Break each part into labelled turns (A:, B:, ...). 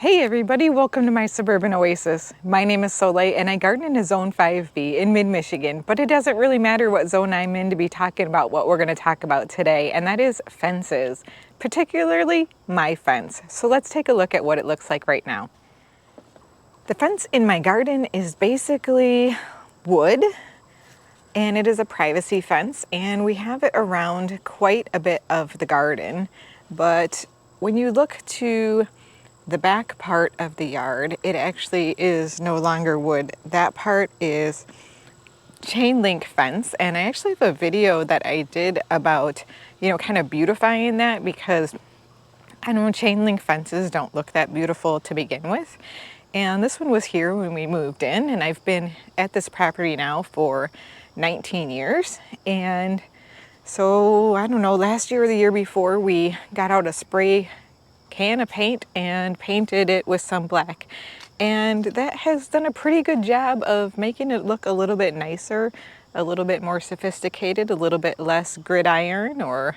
A: Hey everybody, welcome to my Suburban Oasis. My name is Soleil and I garden in a Zone 5B in mid-Michigan, but it doesn't really matter what zone I'm in to be talking about what we're going to talk about today, and that is fences, particularly my fence. So let's take a look at what it looks like right now. The fence in my garden is basically wood, and it is a privacy fence, and we have it around quite a bit of the garden. But when you look to the back part of the yard, it actually is no longer wood. That part is chain link fence, and I actually have a video that I did about, kind of beautifying that, because I know chain link fences don't look that beautiful to begin with. And this one was here when we moved in, and I've been at this property now for 19 years. And so, I don't know, last year or the year before, we got out a spray can of paint and painted it with some black. And that has done a pretty good job of making it look a little bit nicer, a little bit more sophisticated, a little bit less gridiron or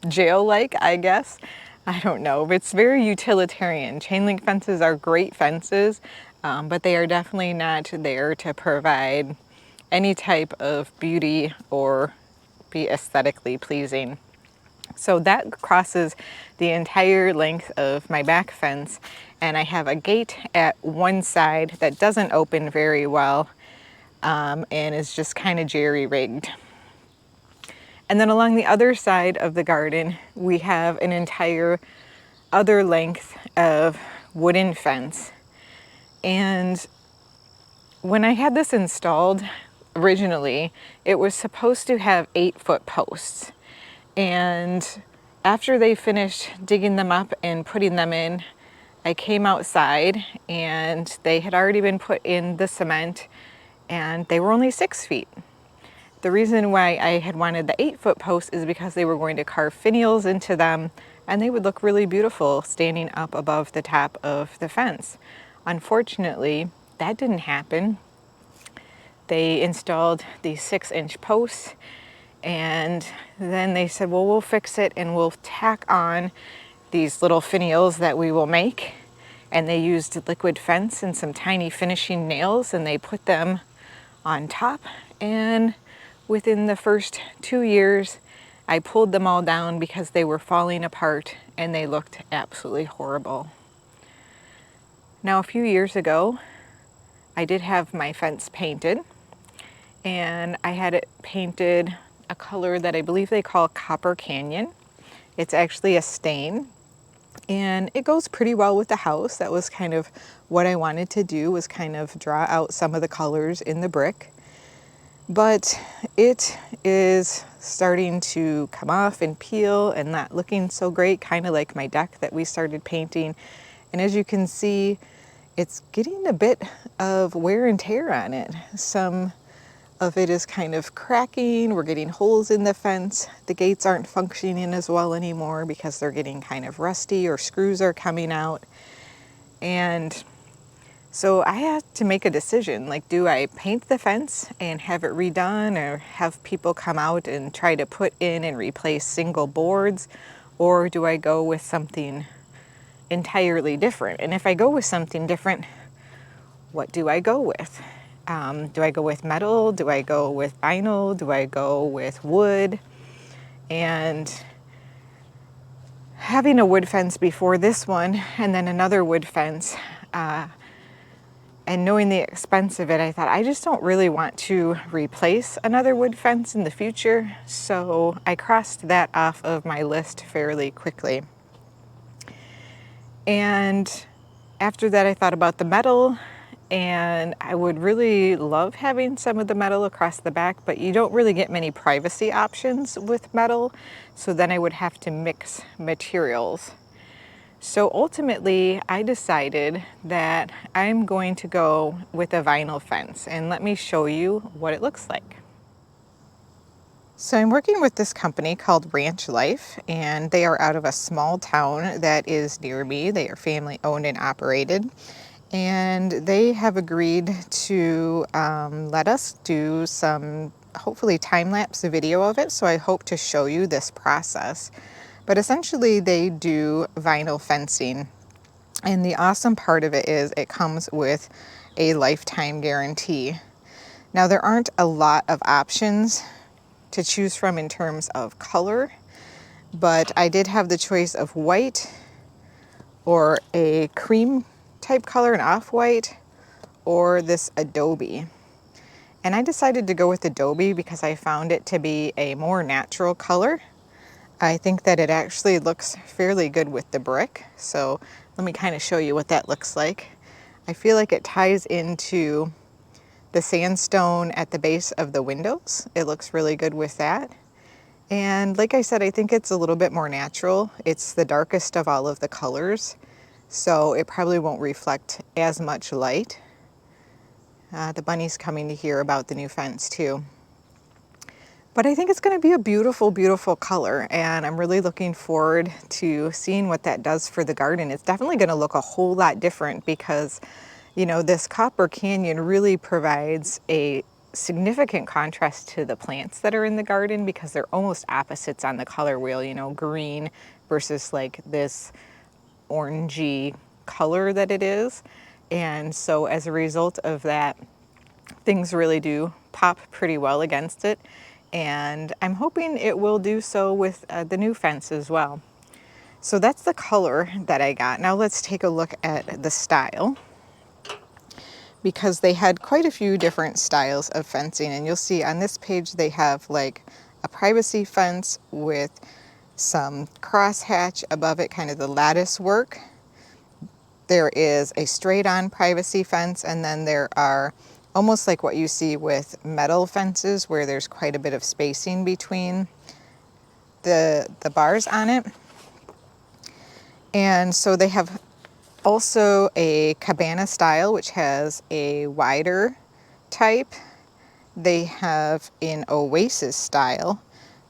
A: jail-like, I guess. I don't know. It's very utilitarian. Chain link fences are great fences, but they are definitely not there to provide any type of beauty or be aesthetically pleasing. So that crosses the entire length of my back fence, and I have a gate at one side that doesn't open very well, and is just kind of jerry-rigged. And then along the other side of the garden, we have an entire other length of wooden fence. And when I had this installed originally, it was supposed to have 8-foot posts. And after they finished digging them up and putting them in, I came outside and they had already been put in the cement, and they were only 6 feet. The reason why I had wanted the 8-foot post is because they were going to carve finials into them, and they would look really beautiful standing up above the top of the fence. Unfortunately, that didn't happen. They installed these 6-inch posts, and then they said, well, we'll fix it and we'll tack on these little finials that we will make. And they used liquid fence and some tiny finishing nails, and they put them on top. And within the first 2 years, I pulled them all down because they were falling apart and they looked absolutely horrible. Now, a few years ago, I did have my fence painted, and I had it painted a color that I believe they call Copper Canyon. It's actually a stain, and it goes pretty well with the house. That was kind of what I wanted to do, was kind of draw out some of the colors in the brick. But it is starting to come off and peel and not looking so great, kind of like my deck that we started painting. And as you can see, it's getting a bit of wear and tear on it. Some of it is kind of cracking. We're getting holes in the fence. The gates aren't functioning as well anymore because they're getting kind of rusty, or screws are coming out. And so I had to make a decision, like, do I paint the fence and have it redone, or have people come out and try to put in and replace single boards, or do I go with something entirely different? And if I go with something different, what do I go with? Do I go with metal? Do I go with vinyl? Do I go with wood? And having a wood fence before this one, and then another wood fence, and knowing the expense of it, I thought, I just don't really want to replace another wood fence in the future. So I crossed that off of my list fairly quickly. And after that, I thought about the metal, and I would really love having some of the metal across the back, but you don't really get many privacy options with metal. So then I would have to mix materials. So ultimately, I decided that I'm going to go with a vinyl fence, and let me show you what it looks like. So I'm working with this company called Ranch Life, and they are out of a small town that is near me. They are family owned and operated, and they have agreed to let us do some, hopefully, time-lapse video of it. So I hope to show you this process. But essentially, they do vinyl fencing And the awesome part of it is it comes with a lifetime guarantee. Now, there aren't a lot of options to choose from in terms of color, but I did have the choice of white or a cream type color, an off-white, or this adobe. And I decided to go with adobe because I found it to be a more natural color. I think that it actually looks fairly good with the brick. So let me kind of show you what that looks like. I feel like it ties into the sandstone at the base of the windows. It looks really good with that. And like I said, I think it's a little bit more natural. It's the darkest of all of the colors, so it probably won't reflect as much light. The bunny's coming to hear about the new fence too. But I think it's going to be a beautiful, beautiful color, and I'm really looking forward to seeing what that does for the garden. It's definitely going to look a whole lot different because, you know, this copper canyon really provides a significant contrast to the plants that are in the garden because they're almost opposites on the color wheel, you know, green versus like this orangey color that it is. And so as a result of that, things really do pop pretty well against it. And I'm hoping it will do so with the new fence as well. So that's the color that I got. Now let's take a look at the style, because they had quite a few different styles of fencing. And you'll see on this page they have like a privacy fence with some crosshatch above it, kind of the lattice work. There is a straight-on privacy fence, and then there are almost like what you see with metal fences where there's quite a bit of spacing between the bars on it. And so they have also a cabana style, which has a wider type. They have an Oasis style,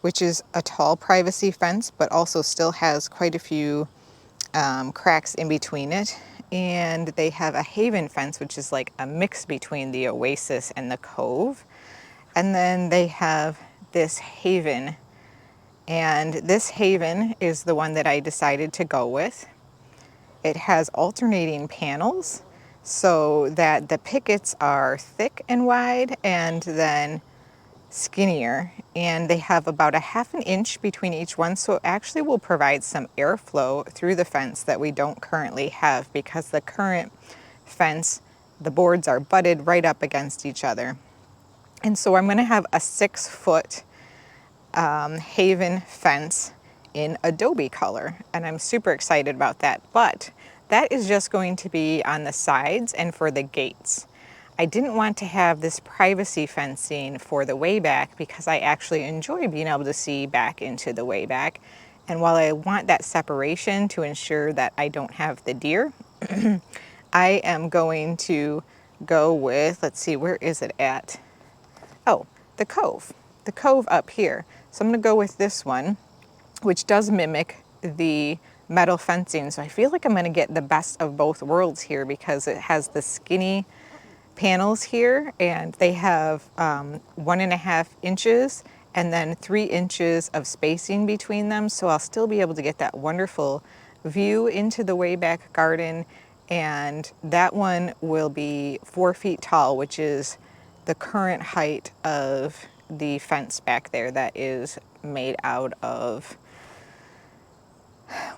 A: which is a tall privacy fence, but also still has quite a few cracks in between it. And they have a Haven fence, which is like a mix between the Oasis and the Cove. And then they have this Haven, and this Haven is the one that I decided to go with. It has alternating panels so that the pickets are thick and wide and then skinnier, and they have about a ½ an inch between each one, so it actually will provide some airflow through the fence that we don't currently have, because the current fence, the boards are butted right up against each other. And so I'm going to have a 6-foot Haven fence in adobe color, and I'm super excited about that. But that is just going to be on the sides and for the gates. I didn't want to have this privacy fencing for the way back because I actually enjoy being able to see back into the way back. And while I want that separation to ensure that I don't have the deer, I am going to go with, let's see, where is it at? Oh, the Cove up here. So I'm going to go with this one, which does mimic the metal fencing. So I feel like I'm going to get the best of both worlds here because it has the skinny panels here, and they have 1.5 inches and then 3 inches of spacing between them. So I'll still be able to get that wonderful view into the way back garden. And that one will be 4 feet tall, which is the current height of the fence back there that is made out of,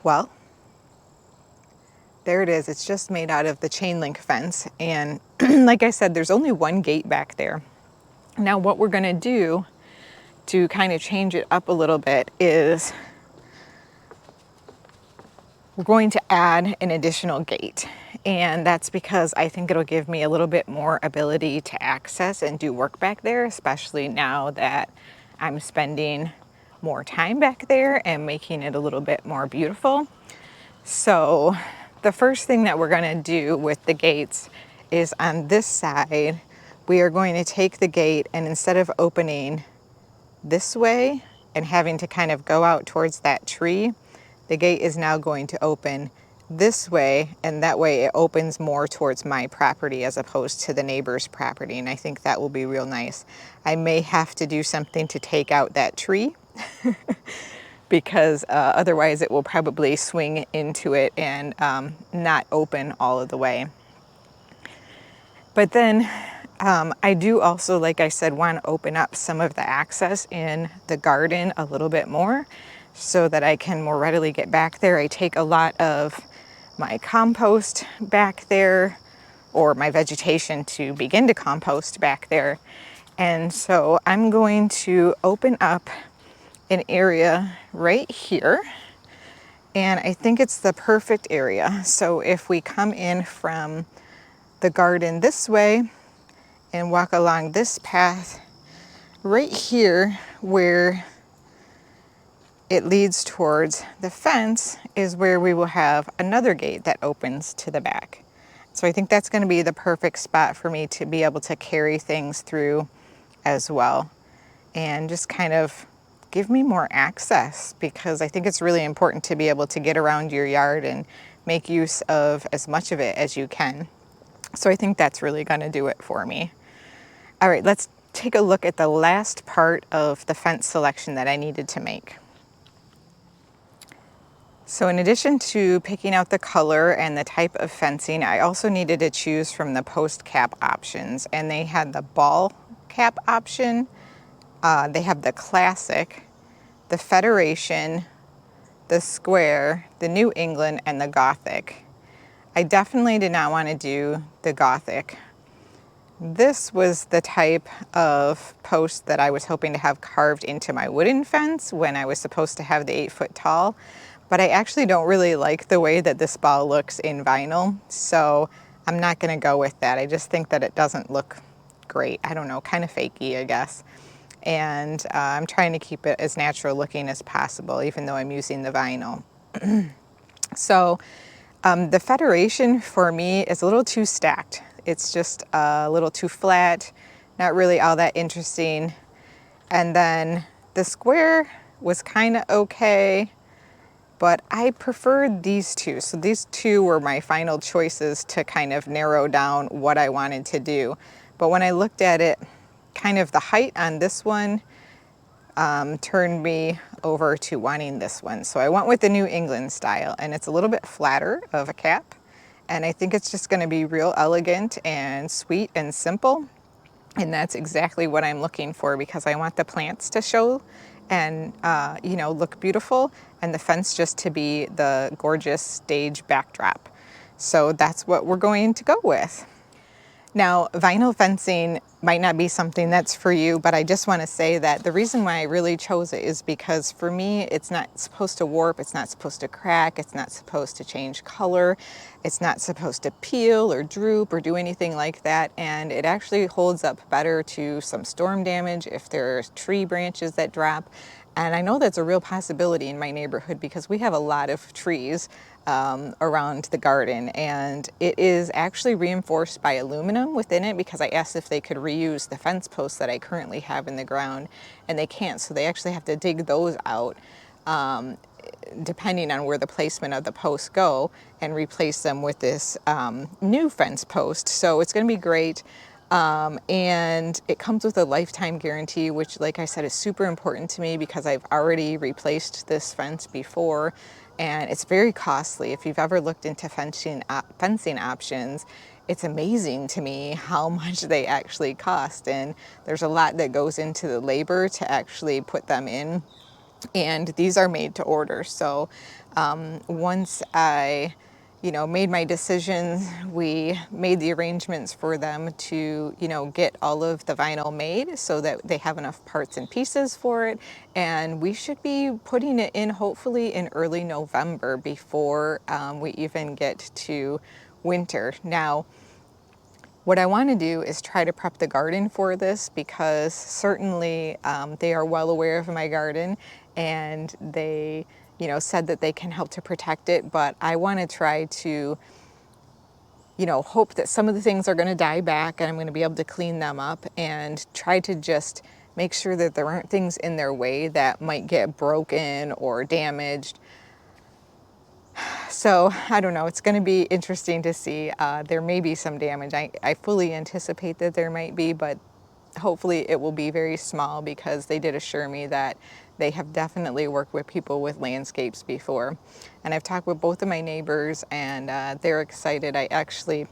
A: well, there it is. It's just made out of the chain link fence. And like I said, there's only one gate back there. Now what we're going to do to kind of change it up a little bit is we're going to add an additional gate. And that's because I think it'll give me a little bit more ability to access and do work back there, especially now that I'm spending more time back there and making it a little bit more beautiful. So the first thing that we're going to do with the gates is on this side, we are going to take the gate, and instead of opening this way and having to kind of go out towards that tree, the gate is now going to open this way, and that way it opens more towards my property as opposed to the neighbor's property, and I think that will be real nice. I may have to do something to take out that tree because otherwise it will probably swing into it and not open all of the way. But then I do also, like I said, want to open up some of the access in the garden a little bit more so that I can more readily get back there. I take a lot of my compost back there, or my vegetation to begin to compost back there. And so I'm going to open up an area right here. And I think it's the perfect area. So if we come in from the garden this way and walk along this path right here where it leads towards the fence is where we will have another gate that opens to the back. So I think that's going to be the perfect spot for me to be able to carry things through as well and just kind of give me more access, because I think it's really important to be able to get around your yard and make use of as much of it as you can. So I think that's really going to do it for me. All right, let's take a look at the last part of the fence selection that I needed to make. So in addition to picking out the color and the type of fencing, I also needed to choose from the post cap options, and they had the ball cap option, they have the classic, the Federation, the square, the New England, and the Gothic. I definitely did not want to do the Gothic. This was the type of post that I was hoping to have carved into my wooden fence when I was supposed to have the 8-foot tall, but I actually don't really like the way that this ball looks in vinyl, so I'm not going to go with that. I just think that it doesn't look great. I don't know, kind of fakey, I guess. And I'm trying to keep it as natural looking as possible, even though I'm using the vinyl. So the Federation for me is a little too stacked. It's just a little too flat, not really all that interesting. And then the square was kind of okay, but I preferred these two. So these two were my final choices to kind of narrow down what I wanted to do. But when I looked at it, kind of the height on this one turned me over to wanting this one. So I went with the New England style, and it's a little bit flatter of a cap. And I think it's just going to be real elegant and sweet and simple. And that's exactly what I'm looking for, because I want the plants to show and, look beautiful, and the fence just to be the gorgeous stage backdrop. So that's what we're going to go with. Now, vinyl fencing might not be something that's for you, but I just want to say that the reason why I really chose it is because for me, it's not supposed to warp, it's not supposed to crack, it's not supposed to change color, it's not supposed to peel or droop or do anything like that, and it actually holds up better to some storm damage if there's tree branches that drop. And I know that's a real possibility in my neighborhood because we have a lot of trees around the garden, and it is actually reinforced by aluminum within it, because I asked if they could reuse the fence posts that I currently have in the ground, and they can't, so they actually have to dig those out depending on where the placement of the posts go, and replace them with this new fence post. So it's going to be great. And it comes with a lifetime guarantee, which, like I said, is super important to me because I've already replaced this fence before, and it's very costly. If you've ever looked into fencing options, it's amazing to me how much they actually cost, and there's a lot that goes into the labor to actually put them in, and these are made to order. So once I made my decisions, we made the arrangements for them to, get all of the vinyl made so that they have enough parts and pieces for it. And we should be putting it in hopefully in early November before we even get to winter. Now, what I want to do is try to prep the garden for this, because certainly they are well aware of my garden, and they said that they can help to protect it, but I want to try to, hope that some of the things are going to die back and I'm going to be able to clean them up, and try to just make sure that there aren't things in their way that might get broken or damaged. So I don't know, it's going to be interesting to see. There may be some damage. I fully anticipate that there might be, but hopefully it will be very small, because they did assure me that they have definitely worked with people with landscapes before. And I've talked with both of my neighbors, and they're excited. I actually,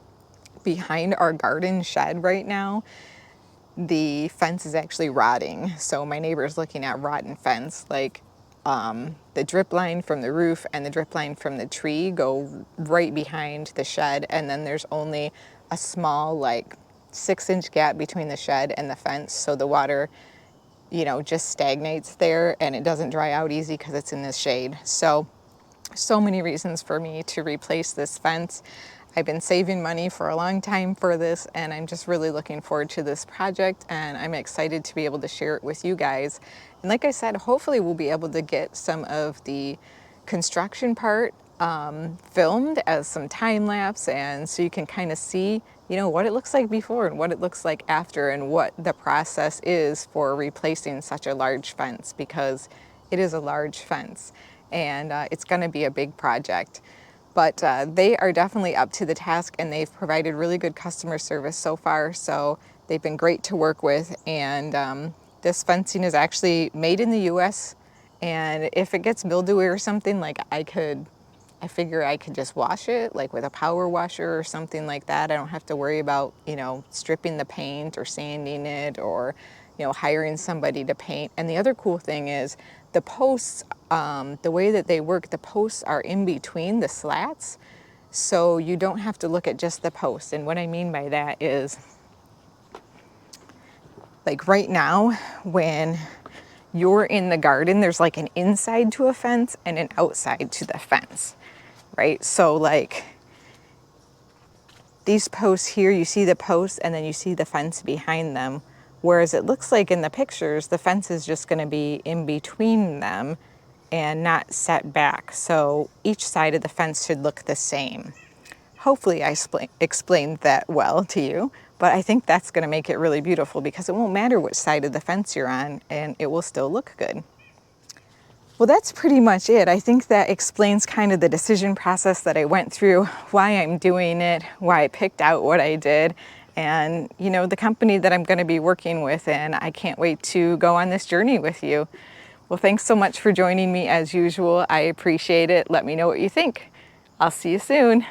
A: behind our garden shed right now, the fence is actually rotting. So my neighbor's looking at rotten fence. Like the drip line from the roof and the drip line from the tree go right behind the shed. And then there's only a small, like 6-inch gap between the shed and the fence. So the water, you know, just stagnates there and it doesn't dry out easy because it's in the shade. So many reasons for me to replace this fence. I've been saving money for a long time for this, and I'm just really looking forward to this project, and I'm excited to be able to share it with you guys. And like I said, hopefully we'll be able to get some of the construction part filmed as some time lapse, and so you can kind of see, you know, what it looks like before and what it looks like after, and what the process is for replacing such a large fence, because it is a large fence and it's going to be a big project. But they are definitely up to the task, and they've provided really good customer service so far. So they've been great to work with. And this fencing is actually made in the US. And if it gets mildewy or something, like I figure I could just wash it, like with a power washer or something like that. I don't have to worry about, you know, stripping the paint or sanding it, or, you know, hiring somebody to paint. And the other cool thing is the posts, the way that they work, the posts are in between the slats. So you don't have to look at just the posts. And what I mean by that is, like right now, when you're in the garden, there's like an inside to a fence and an outside to the fence, right? So like these posts here, you see the posts and then you see the fence behind them. Whereas it looks like in the pictures, the fence is just going to be in between them and not set back. So each side of the fence should look the same. Hopefully I explained that well to you, but I think that's going to make it really beautiful, because it won't matter which side of the fence you're on and it will still look good. Well, that's pretty much it. I think that explains kind of the decision process that I went through, why I'm doing it, why I picked out what I did, and, you know, the company that I'm going to be working with, and I can't wait to go on this journey with you. Well, thanks so much for joining me as usual. I appreciate it. Let me know what you think. I'll see you soon.